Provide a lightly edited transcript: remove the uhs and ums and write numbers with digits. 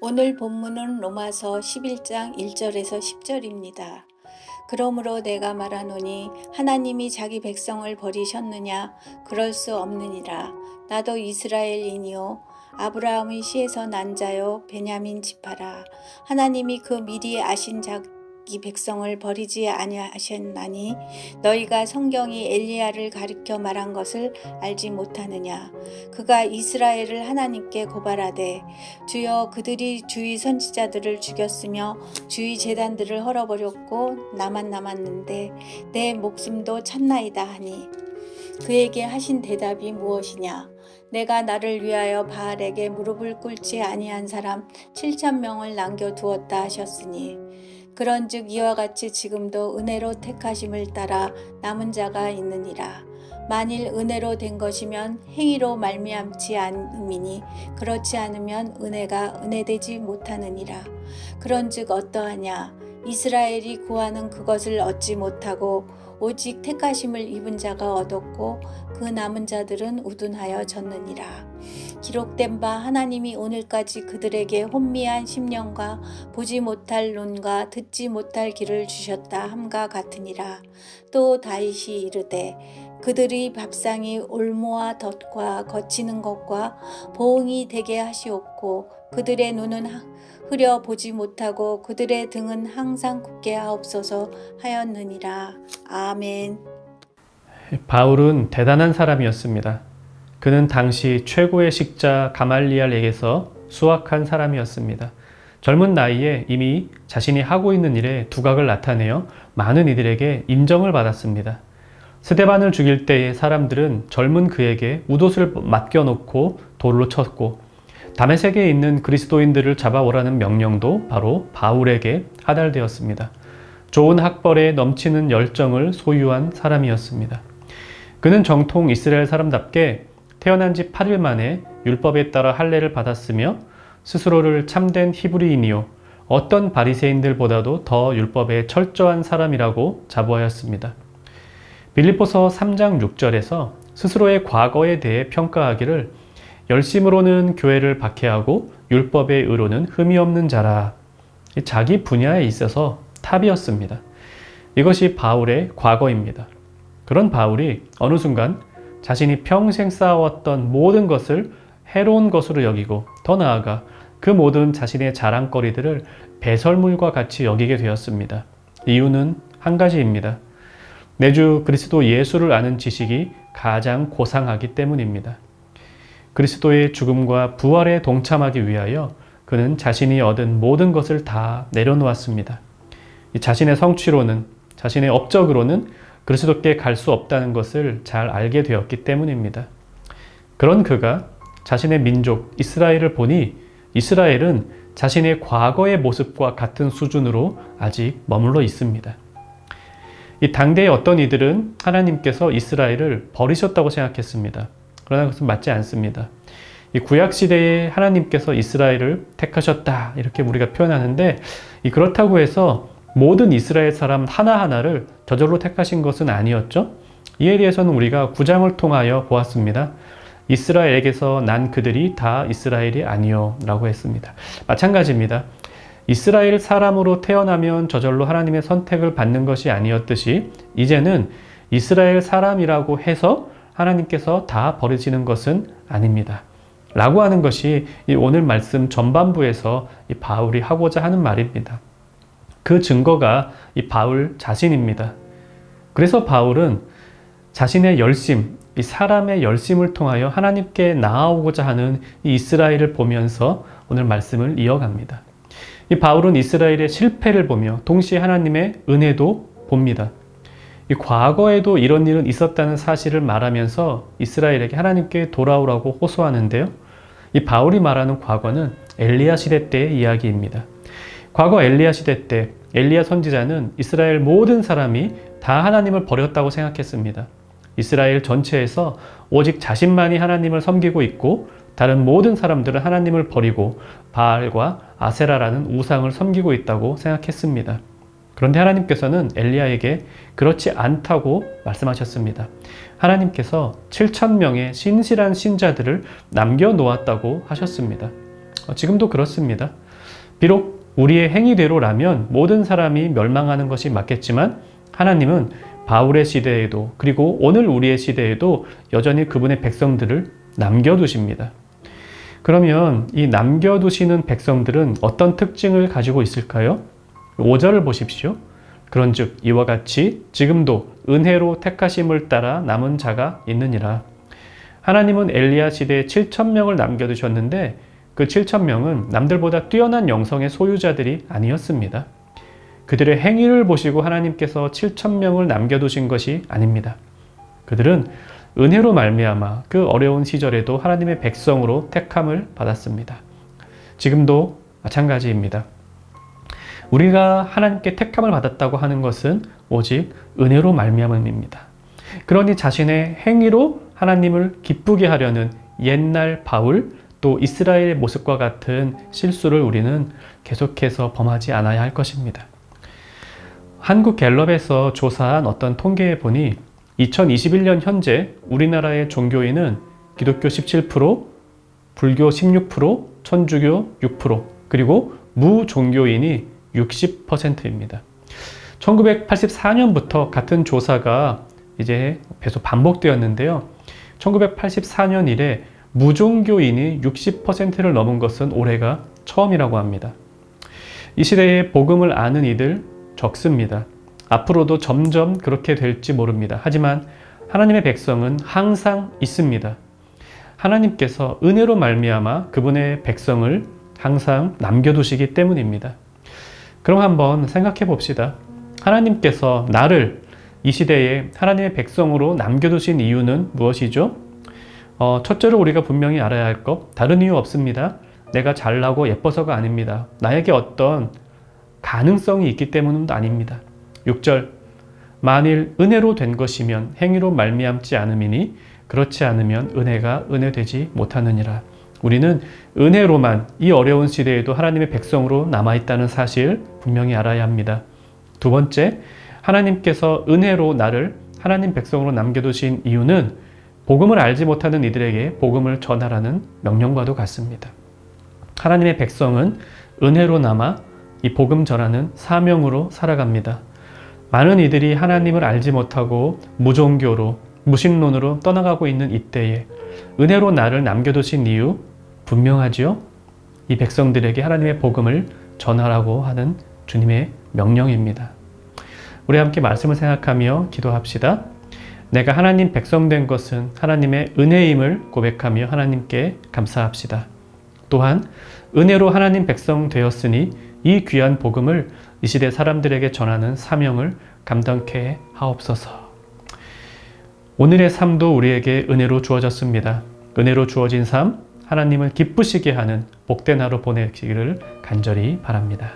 오늘 본문은 로마서 11장 1절에서 10절입니다. 그러므로 내가 말하노니 하나님이 자기 백성을 버리셨느냐? 그럴 수 없느니라. 나도 이스라엘이니요 아브라함의 씨에서 난 자요 베냐민 지파라. 하나님이 그 미리 아신 자기 백성을 버리지 아니하셨나니 너희가 성경이 엘리야를 가리켜 말한 것을 알지 못하느냐? 그가 이스라엘을 하나님께 고발하되 주여 그들이 주의 선지자들을 죽였으며 주의 제단들을 헐어버렸고 나만 남았는데 내 목숨도 찾나이다 하니 그에게 하신 대답이 무엇이냐? 내가 나를 위하여 바알에게 무릎을 꿇지 아니한 사람 7,000명을 남겨두었다 하셨으니 그런즉 이와 같이 지금도 은혜로 택하심을 따라 남은 자가 있느니라. 만일 은혜로 된 것이면 행위로 말미암지 않음이니 그렇지 않으면 은혜가 은혜되지 못하느니라. 그런즉 어떠하냐? 이스라엘이 구하는 그것을 얻지 못하고 오직 택하심을 입은 자가 얻었고 그 남은 자들은 우둔하여 졌느니라. 기록된 바 하나님이 오늘까지 그들에게 혼미한 심령과 보지 못할 눈과 듣지 못할 귀를 주셨다 함과 같으니라. 또 다윗이 이르되 그들의 밥상이 올무와 덫과 거치는 것과 보응이 되게 하시옵고 그들의 눈은 흐려 보지 못하고 그들의 등은 항상 굳게 하옵소서 하였느니라. 아멘. 바울은 대단한 사람이었습니다. 그는 당시 최고의 식자 가말리엘에게서 수학한 사람이었습니다. 젊은 나이에 이미 자신이 하고 있는 일에 두각을 나타내어 많은 이들에게 인정을 받았습니다. 스데반을 죽일 때의 사람들은 젊은 그에게 웃옷을 맡겨놓고 돌로 쳤고 다메섹에 있는 그리스도인들을 잡아오라는 명령도 바로 바울에게 하달되었습니다. 좋은 학벌에 넘치는 열정을 소유한 사람이었습니다. 그는 정통 이스라엘 사람답게 태어난 지 8일 만에 율법에 따라 할례를 받았으며 스스로를 참된 히브리인이요 어떤 바리새인들보다도 더 율법에 철저한 사람이라고 자부하였습니다. 빌립보서 3장 6절에서 스스로의 과거에 대해 평가하기를 열심으로는 교회를 박해하고 율법의 의로는 흠이 없는 자라. 자기 분야에 있어서 탑이었습니다. 이것이 바울의 과거입니다. 그런 바울이 어느 순간 자신이 평생 쌓아왔던 모든 것을 해로운 것으로 여기고 더 나아가 그 모든 자신의 자랑거리들을 배설물과 같이 여기게 되었습니다. 이유는 한 가지입니다. 내 주 그리스도 예수를 아는 지식이 가장 고상하기 때문입니다. 그리스도의 죽음과 부활에 동참하기 위하여 그는 자신이 얻은 모든 것을 다 내려놓았습니다. 자신의 성취로는, 자신의 업적으로는 그리스도께 갈 수 없다는 것을 잘 알게 되었기 때문입니다. 그런 그가 자신의 민족 이스라엘을 보니 이스라엘은 자신의 과거의 모습과 같은 수준으로 아직 머물러 있습니다. 이 당대의 어떤 이들은 하나님께서 이스라엘을 버리셨다고 생각했습니다. 그러나 그것은 맞지 않습니다. 이 구약시대에 하나님께서 이스라엘을 택하셨다 이렇게 우리가 표현하는데 그렇다고 해서 모든 이스라엘 사람 하나하나를 저절로 택하신 것은 아니었죠. 이에 대해서는 우리가 9장을 통하여 보았습니다. 이스라엘에게서 난 그들이 다 이스라엘이 아니요 라고 했습니다. 마찬가지입니다. 이스라엘 사람으로 태어나면 저절로 하나님의 선택을 받는 것이 아니었듯이 이제는 이스라엘 사람이라고 해서 하나님께서 다 버리시는 것은 아닙니다. 라고 하는 것이 오늘 말씀 전반부에서 바울이 하고자 하는 말입니다. 그 증거가 이 바울 자신입니다. 그래서 바울은 자신의 열심, 이 사람의 열심을 통하여 하나님께 나아오고자 하는 이 이스라엘을 보면서 오늘 말씀을 이어갑니다. 이 바울은 이스라엘의 실패를 보며 동시에 하나님의 은혜도 봅니다. 이 과거에도 이런 일은 있었다는 사실을 말하면서 이스라엘에게 하나님께 돌아오라고 호소하는데요. 이 바울이 말하는 과거는 엘리야 시대 때의 이야기입니다. 과거 엘리야 시대 때 엘리야 선지자는 이스라엘 모든 사람이 다 하나님을 버렸다고 생각했습니다. 이스라엘 전체에서 오직 자신만이 하나님을 섬기고 있고 다른 모든 사람들은 하나님을 버리고 바알과 아세라라는 우상을 섬기고 있다고 생각했습니다. 그런데 하나님께서는 엘리야에게 그렇지 않다고 말씀하셨습니다. 하나님께서 7,000명의 신실한 신자들을 남겨놓았다고 하셨습니다. 지금도 그렇습니다. 비록 우리의 행위대로라면 모든 사람이 멸망하는 것이 맞겠지만 하나님은 바울의 시대에도 그리고 오늘 우리의 시대에도 여전히 그분의 백성들을 남겨두십니다. 그러면 이 남겨두시는 백성들은 어떤 특징을 가지고 있을까요? 5절을 보십시오. 그런즉 이와 같이 지금도 은혜로 택하심을 따라 남은 자가 있느니라. 하나님은 엘리야 시대에 7,000명을 남겨두셨는데 그 7,000명은 남들보다 뛰어난 영성의 소유자들이 아니었습니다. 그들의 행위를 보시고 하나님께서 7,000명을 남겨두신 것이 아닙니다. 그들은 은혜로 말미암아 그 어려운 시절에도 하나님의 백성으로 택함을 받았습니다. 지금도 마찬가지입니다. 우리가 하나님께 택함을 받았다고 하는 것은 오직 은혜로 말미암음입니다. 그러니 자신의 행위로 하나님을 기쁘게 하려는 옛날 바울 또 이스라엘의 모습과 같은 실수를 우리는 계속해서 범하지 않아야 할 것입니다. 한국갤럽에서 조사한 어떤 통계에 보니 2021년 현재 우리나라의 종교인은 기독교 17%, 불교 16%, 천주교 6%, 그리고 무종교인이 60%입니다. 1984년부터 같은 조사가 이제 계속 반복되었는데요. 1984년 이래 무종교인이 60%를 넘은 것은 올해가 처음이라고 합니다. 이 시대에 복음을 아는 이들 적습니다. 앞으로도 점점 그렇게 될지 모릅니다. 하지만 하나님의 백성은 항상 있습니다. 하나님께서 은혜로 말미암아 그분의 백성을 항상 남겨두시기 때문입니다. 그럼 한번 생각해 봅시다. 하나님께서 나를 이 시대에 하나님의 백성으로 남겨두신 이유는 무엇이죠? 첫째로 우리가 분명히 알아야 할 것, 다른 이유 없습니다. 내가 잘나고 예뻐서가 아닙니다. 나에게 어떤 가능성이 있기 때문은 아닙니다. 6절, 만일 은혜로 된 것이면 행위로 말미암지 않음이니 그렇지 않으면 은혜가 은혜되지 못하느니라. 우리는 은혜로만 이 어려운 시대에도 하나님의 백성으로 남아있다는 사실 분명히 알아야 합니다. 두 번째, 하나님께서 은혜로 나를 하나님 백성으로 남겨두신 이유는 복음을 알지 못하는 이들에게 복음을 전하라는 명령과도 같습니다. 하나님의 백성은 은혜로 남아 이 복음 전하는 사명으로 살아갑니다. 많은 이들이 하나님을 알지 못하고 무종교로, 무신론으로 떠나가고 있는 이때에 은혜로 나를 남겨두신 이유 분명하지요? 이 백성들에게 하나님의 복음을 전하라고 하는 주님의 명령입니다. 우리 함께 말씀을 생각하며 기도합시다. 내가 하나님 백성 된 것은 하나님의 은혜임을 고백하며 하나님께 감사합시다. 또한 은혜로 하나님 백성 되었으니 이 귀한 복음을 이 시대 사람들에게 전하는 사명을 감당케 하옵소서. 오늘의 삶도 우리에게 은혜로 주어졌습니다. 은혜로 주어진 삶, 하나님을 기쁘시게 하는 복된 하루 보내기를 간절히 바랍니다.